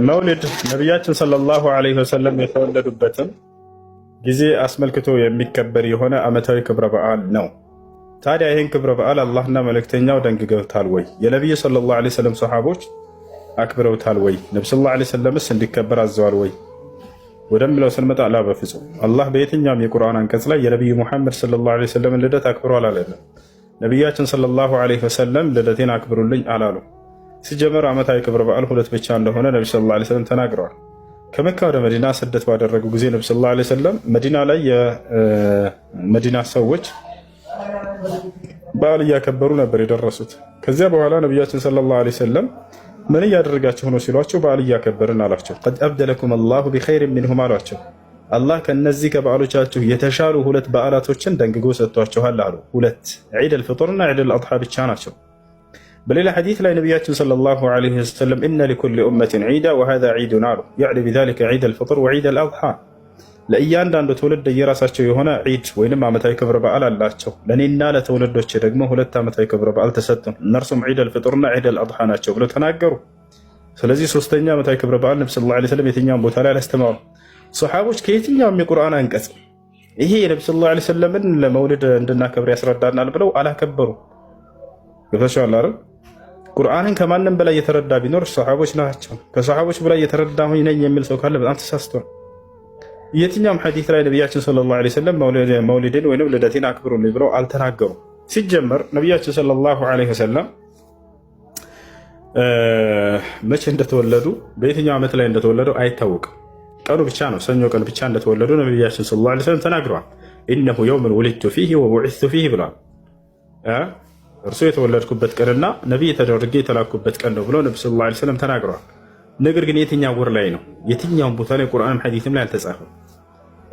መውሊድ ነቢያችን ሰለላሁ ዐለይሂ ወሰለም የተወለዱበትን ጊዜ አስመልክቶ የሚከበር የሆነ ዓመታዊ ክብረ በዓል ነው። ታዲያ ይህን ክብረ በዓል አላህና መልእክተኛው ደንግገውታል ወይ? የነቢዩ ሰለላሁ ዐለይሂ ወሰለም ሰሓቦች አክብረውታል ወይ? ነቢ ሰለላሁ ዐለይሂ ወሰለምስ እንዲከበር አዘዋል ወይ ወደሚለው ስንመጣ ላ በፍጹም አላህ በየትኛውም የቁርአን አንቀጽ ላይ የነቢዩ ሙሐመድ ሰለላሁ ዐለይሂ ወሰለምን ልደት አክብሯል አላለም። ነቢያችን ሰለላሁ ዐለይሂ ወሰለም ልደቴን አክብሩልኝ አላሉ። ሲጀመር ዓመታዊ ክብረ በዓል ሁለት ብቻ እንደሆነ ነቢ ሰለላሁ ዐለይሂ ወሰለም ተናግረዋል። ከመካ ወደ መዲና ስደት ባደረጉ ጊዜ ነቢ ሰለላሁ ዐለይሂ ወሰለም መዲና ላይ የመዲና ሰዎች በዓል እያከበሩ ነበር የደረሱት። ከዚያ በኋላ ነቢያችን ሰለላሁ ዐለይሂ ወሰለም ምን እያደረጋችሁ ነው ሲሏቸው በዓል እያከበርን አሏቸው። ቀድ አብደለኩም አላሁ ቢኸይሪን ሚንሁም አሏቸው። አላህ ከነዚህ ከበዓሎቻችሁ የተሻሉ ሁለት በዓላቶችን ደንግጎ ሰጥቷችኋል አሉ። ሁለት ዒድ አልፍጥርና ዒድ አልአድሓ ብቻ ናቸው። በሌላ ሐዲስ ላይ ነቢያችን ሰለላሁ ዐለይሂ ወሰለም ኢነ ሊኩሊ ኡመትን ዒዳ ወሃዛ ዒዱን አሉ። ያዕኒ ቢዛሊከ ዒድ አልፍጥር ወዒድ አልአድሓ። ለእያንዳንዱ ትውልድ የራሳቸው የሆነ ዒድ ወይንም ዓመታዊ ክብረ በዓል አላቸው። ለእኔና ለትውልዶች ደግሞ ሁለት ዓመታዊ ክብረ በዓል ተሰጡን፣ እነርሱም ዒድ አልፍጥርና ዒድ አልአድሓ ናቸው ብለው ተናገሩ። ስለዚህ ሶስተኛ ዓመታዊ ክብረ በዓል ነቢ ሰለላሁ ዐለይሂ ወሰለም የትኛውን ቦታ ላይ አላስተማሩ። ሰሓቦች ከየትኛውም የቁርአን አንቀጽ ይሄ የነቢ ሰለላሁ ዐለይሂ ወሰለምን ለመውሊድ እንድናከብር ያስረዳናል ብለው አላከበሩ። ገብታችኋል አይደል? ቁርአንን ከማንም በላይ የተረዳ ቢኖር ሰሓቦች ናቸው። ከሰሓቦች በላይ የተረዳሁኝ ነኝ የሚል ሰው ካለ በጣም ተሳስቷል። የትኛውም ሐዲስ ላይ ነቢያችን ሰለላሁ ዐለይሂ ወሰለም መውሊድን ወይም ልደቴን አክብሩልኝ ብለው አልተናገሩም። ሲጀመር ነቢያችን ሰለላሁ ዐለይሂ ወሰለም መቼ እንደተወለዱ በየትኛው ዓመት ላይ እንደተወለዱ አይታወቅም። ቀኑ ብቻ ነው ሰኞ ቀን ብቻ እንደተወለዱ ነቢያችን ሰለላሁ ዐለይሂ ወሰለም ተናግረዋል። ኢነሁ የውሙን ውሊድቱ ፊህ ወቡዒስቱ ፊህ ብለዋል። እርሱ የተወለድኩበት ቀንና ነቢይ ተደርጌ የተላኩበት ቀን ነው ብለው ነቢ ሰለላሁ ዐለይሂ ወሰለም ተናግረዋል። ነገር ግን የትኛው ወር ላይ ነው? የትኛውም ቦታ ላይ ቁርአንም ሐዲስም ላይ አልተጻፈም።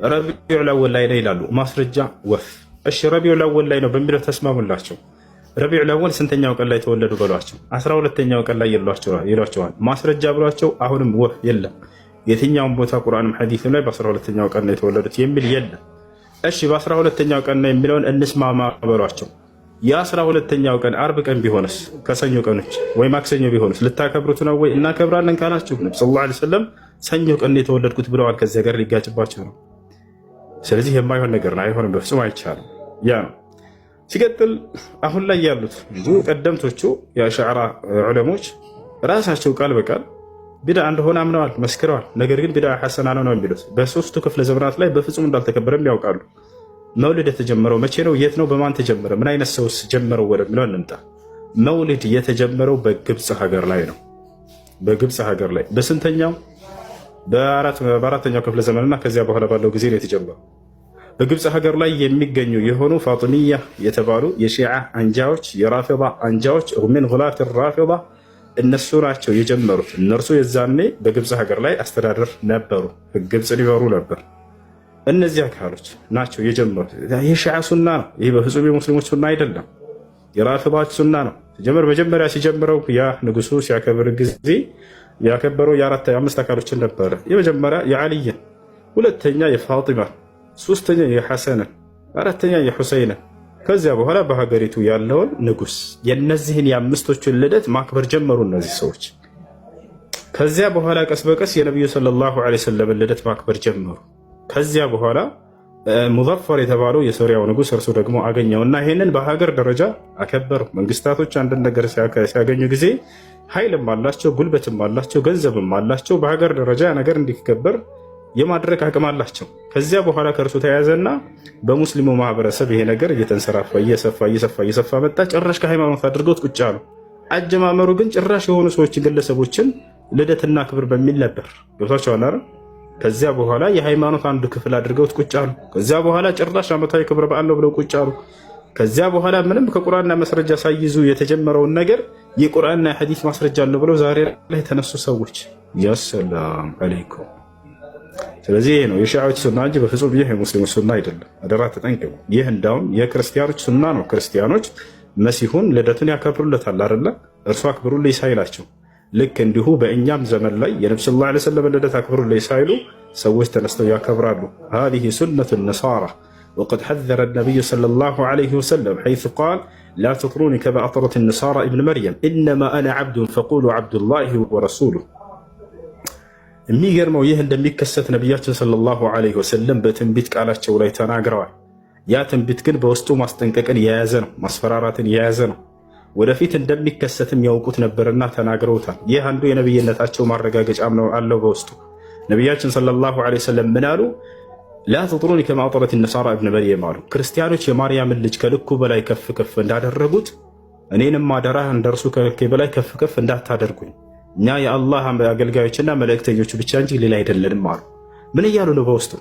ረቢዑል አወል ላይ ነው ይላሉ። ማስረጃ ወፍ። እሺ ረቢዑል አወል ላይ ነው በሚለው ተስማሙላቸው። ረቢዑል አወል ስንተኛው ቀን ላይ ተወለዱ በሏቸው። 12ኛው ቀን ላይ ይሏቸዋል። ማስረጃ ብሏቸው አሁንም ወፍ የለም። የትኛውም ቦታ ቁርአንም ሐዲስም ላይ በ12ኛው ቀን ነው የተወለዱት የሚል የለም። እሺ በ12ኛው ቀን ነው የሚለውን እንስማማ በሏቸው። የ12ኛው ቀን አርብ ቀን ቢሆንስ ከሰኞ ቀኖች ወይ ማክሰኞ ቢሆንስ ልታከብሩት ነው ወይ? እናከብራለን ካላችሁ ነቢ ሰለላሁ ዐለይሂ ወሰለም ሰኞ ቀን ነው የተወለድኩት ብለዋል። ከዚያ ጋር ሊጋጭባቸው ነው። ስለዚህ የማይሆን ነገር ነው። አይሆንም፣ በፍጹም አይቻልም። ያ ነው። ሲቀጥል አሁን ላይ ያሉት ብዙ ቀደምቶቹ የአሽዓራ ዑለሞች ራሳቸው ቃል በቃል ቢድዓ እንደሆነ አምነዋል፣ መስክረዋል። ነገር ግን ቢድዓ ሐሰና ነው የሚሉት በሶስቱ ክፍለ ዘመናት ላይ በፍጹም እንዳልተከበረም ያውቃሉ። መውሊድ የተጀመረው መቼ ነው? የት ነው? በማን ተጀመረ? ምን አይነት ሰውስ ጀመረው ወደሚለው እንምጣ። መውሊድ የተጀመረው በግብፅ ሀገር ላይ ነው። በግብፅ ሀገር ላይ በስንተኛው? በአራተኛው ክፍለ ዘመንና ከዚያ በኋላ ባለው ጊዜ ነው የተጀመረው። በግብፅ ሀገር ላይ የሚገኙ የሆኑ ፋጢሚያ የተባሉ የሺዓ አንጃዎች፣ የራፊዳ አንጃዎች ሚን ጉላት ራፊዳ እነሱ ናቸው የጀመሩት። እነርሱ የዛኔ በግብፅ ሀገር ላይ አስተዳደር ነበሩ፣ ግብፅን ይመሩ ነበር። እነዚህ አካሎች ናቸው የጀመሩት። ይህ ሺዓ ሱና ነው። ይህ በፍጹም የሙስሊሞች ሱና አይደለም፣ የራፊዳዎች ሱና ነው። መጀመሪያ ሲጀምረው ያ ንጉሱ ሲያከብር ጊዜ ያከበረው የአምስት አካሎችን ነበረ። የመጀመሪያ የዓልይን፣ ሁለተኛ የፋጢማን፣ ሶስተኛ የሐሰንን፣ አራተኛ የሁሰይንን። ከዚያ በኋላ በሀገሪቱ ያለውን ንጉስ የነዚህን የአምስቶቹን ልደት ማክበር ጀመሩ እነዚህ ሰዎች። ከዚያ በኋላ ቀስ በቀስ የነቢዩ ሰለላሁ ዐለይሂ ወሰለም ልደት ማክበር ጀመሩ። ከዚያ በኋላ ሙዘፈር የተባለው የሶሪያው ንጉስ እርሱ ደግሞ አገኘውና ይሄንን በሀገር ደረጃ አከበሩ። መንግስታቶች አንድን ነገር ሲያገኙ ጊዜ ኃይልም አላቸው፣ ጉልበትም አላቸው፣ ገንዘብም አላቸው። በሀገር ደረጃ ነገር እንዲከበር የማድረግ አቅም አላቸው። ከዚያ በኋላ ከእርሱ ተያዘና በሙስሊሙ ማህበረሰብ ይሄ ነገር እየተንሰራፋ እየሰፋ መጣ። ጭራሽ ከሃይማኖት አድርገውት ቁጭ አሉ። አጀማመሩ ግን ጭራሽ የሆኑ ሰዎችን ግለሰቦችን ልደትና ክብር በሚል ነበር። ገብቷቸዋል አይደል? ከዚያ በኋላ የሃይማኖት አንዱ ክፍል አድርገውት ቁጭ አሉ። ከዚያ በኋላ ጭራሽ ዓመታዊ ክብረ በዓል ነው ብለው ቁጭ አሉ። ከዚያ በኋላ ምንም ከቁርአንና ማስረጃ ሳይይዙ የተጀመረውን ነገር የቁርአንና የሐዲስ ማስረጃ አለው ብለው ዛሬ ላይ የተነሱ ሰዎች ያሰላም አለይኩም። ስለዚህ ይሄ ነው የሺዓዎች ሱና እንጂ በፍጹም ይህ የሙስሊሞች ሱና አይደለም። አደራ ተጠንቀቁ። ይህ እንዳውም የክርስቲያኖች ሱና ነው። ክርስቲያኖች መሲሁን ልደቱን ያከብሩለታል አይደለ? እርሱ አክብሩልኝ ሳይላቸው ልክ እንዲሁ በእኛም ዘመን ላይ የነቢ ሰለላሁ ዐለይሂ ወሰለም ልደት አክብሩልኝ ሳይሉ ሰዎች ተነስተው ያከብራሉ። ሃዚሂ ሱነቱ ነሳራ ወቀድ ሐዘረ ነቢዩ ሰለላሁ ዐለይሂ ወሰለም ሐይሱ ቃል ላ ተጥሩኒ ከማ አጥረት ነሳራ ኢብን መርየም ኢነማ አነ ዐብዱን ፈቁሉ ዐብዱላሂ ወረሱሉህ የሚገርመው ይህ እንደሚከሰት ነቢያችን ሰለላሁ ዐለይሂ ወሰለም በትንቢት ቃላቸው ላይ ተናግረዋል። ያ ትንቢት ግን በውስጡ ማስጠንቀቅን የያዘ ነው፣ ማስፈራራትን የያዘ ነው። ወደፊት እንደሚከሰትም ያውቁት ነበርና ተናግረውታል። ይህ አንዱ የነብይነታቸው ማረጋገጫም ነው አለው በውስጡ። ነቢያችን ሰለላሁ ዐለይሂ ወሰለም ምን አሉ? ላ ተጥሩኒ ከማ አጠረት ነሳራ እብነ መርየም አሉ። ክርስቲያኖች የማርያምን ልጅ ከልኩ በላይ ከፍ ከፍ እንዳደረጉት እኔንም አደራ እንደርሱ ከልኬ በላይ ከፍ ከፍ እንዳታደርጉኝ፣ እኛ የአላህ አገልጋዮችና መልእክተኞቹ ብቻ እንጂ ሌላ አይደለንም አሉ። ምን እያሉ ነው? በውስጡ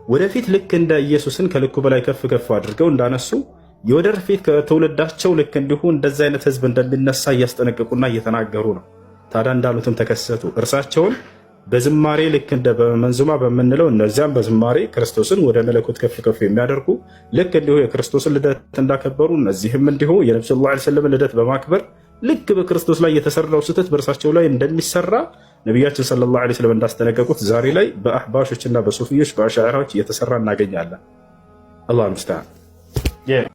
ወደፊት ልክ እንደ ኢየሱስን ከልኩ በላይ ከፍ ከፍ አድርገው እንዳነሱ የወደፊት ከትውልዳቸው ልክ እንዲሁ እንደዚ አይነት ህዝብ እንደሚነሳ እያስጠነቀቁና እየተናገሩ ነው። ታዲያ እንዳሉትም ተከሰቱ። እርሳቸውን በዝማሬ ልክ እንደ በመንዙማ በምንለው እነዚያም በዝማሬ ክርስቶስን ወደ መለኮት ከፍ ከፍ የሚያደርጉ ልክ እንዲሁ የክርስቶስን ልደት እንዳከበሩ እነዚህም እንዲሁ የነብዩ ሰለላሁ ዐለይሂ ወሰለም ልደት በማክበር ልክ በክርስቶስ ላይ የተሰራው ስህተት በእርሳቸው ላይ እንደሚሰራ ነቢያችን ሰለላሁ ዐለይሂ ወሰለም እንዳስጠነቀቁት ዛሬ ላይ በአህባሾችና በሱፊዮች በአሻዕራዎች እየተሰራ እናገኛለን። አላሁ ሙስተዓን።